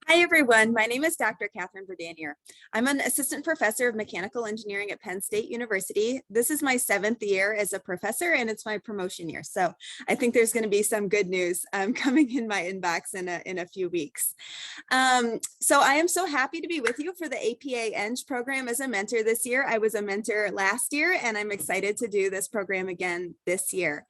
Hi, everyone. My name is Dr. Catherine Berdanier. I'm an assistant professor of mechanical engineering at Penn State University. This is my 7th year as a professor, and it's my promotion year. So I think there's going to be some good news coming in my inbox in a few weeks. So I am so happy to be with you for the APA-ENG program as a mentor this year. I was a mentor last year, and I'm excited to do this program again this year.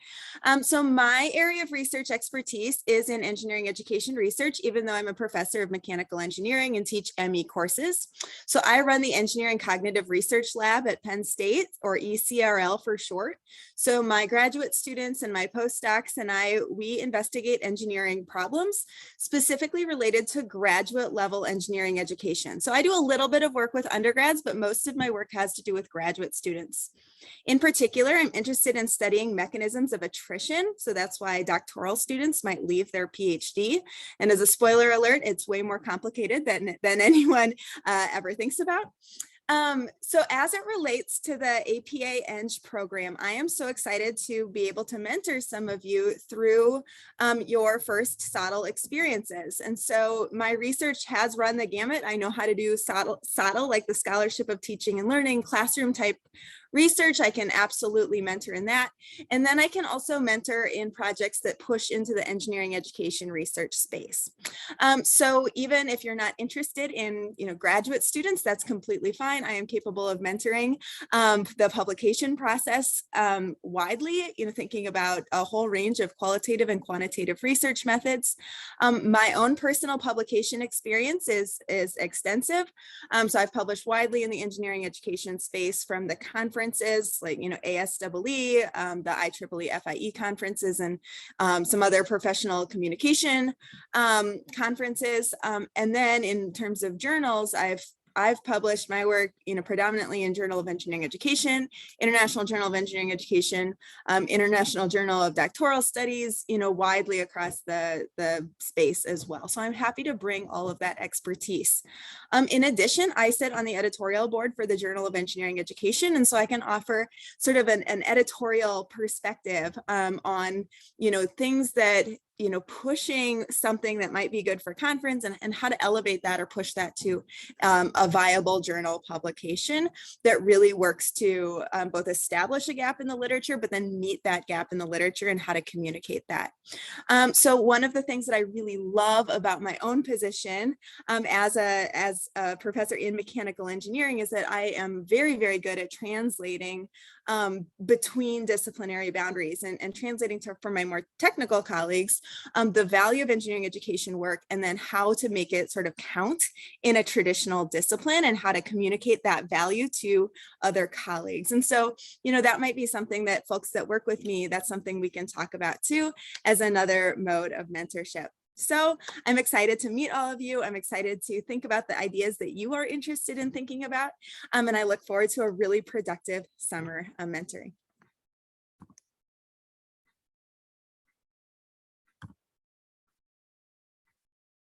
So my area of research expertise is in engineering education research, even though I'm a professor of mechanical engineering and teach ME courses. So I run the Engineering Cognitive Research Lab at Penn State, or ECRL for short. So my graduate students and my postdocs and we investigate engineering problems specifically related to graduate level engineering education. So I do a little bit of work with undergrads, but most of my work has to do with graduate students. In particular, I'm interested in studying mechanisms of attrition. So that's why doctoral students might leave their PhD. And as a spoiler alert, it's way more complicated than anyone ever thinks about. So as it relates to the APA-ENG program, I am so excited to be able to mentor some of you through your first SOTL experiences. And so my research has run the gamut. I know how to do SOTL, like the Scholarship of Teaching and Learning, classroom type research. I can absolutely mentor in that. And then I can also mentor in projects that push into the engineering education research space. So even if you're not interested in graduate students, that's completely fine. I am capable of mentoring the publication process widely, thinking about a whole range of qualitative and quantitative research methods. My own personal publication experience is extensive. So I've published widely in the engineering education space, from the conferences like ASEE, the IEEE FIE conferences, and some other professional communication conferences. And then in terms of journals, I've published my work, predominantly in Journal of Engineering Education, International Journal of Engineering Education, International Journal of Doctoral Studies, widely across the space as well. So I'm happy to bring all of that expertise. In addition, I sit on the editorial board for the Journal of Engineering Education, and so I can offer sort of an editorial perspective on, things that pushing something that might be good for conference and how to elevate that or push that to a viable journal publication that really works to both establish a gap in the literature, but then meet that gap in the literature and how to communicate that. So one of the things that I really love about my own position as a professor in mechanical engineering is that I am very, very good at translating between disciplinary boundaries and translating for my more technical colleagues the value of engineering education work, and then how to make it sort of count in a traditional discipline and how to communicate that value to other colleagues. And so, that might be something that folks that work with me, that's something we can talk about too, as another mode of mentorship. So I'm excited to meet all of you. I'm excited to think about the ideas that you are interested in thinking about. And I look forward to a really productive summer of mentoring.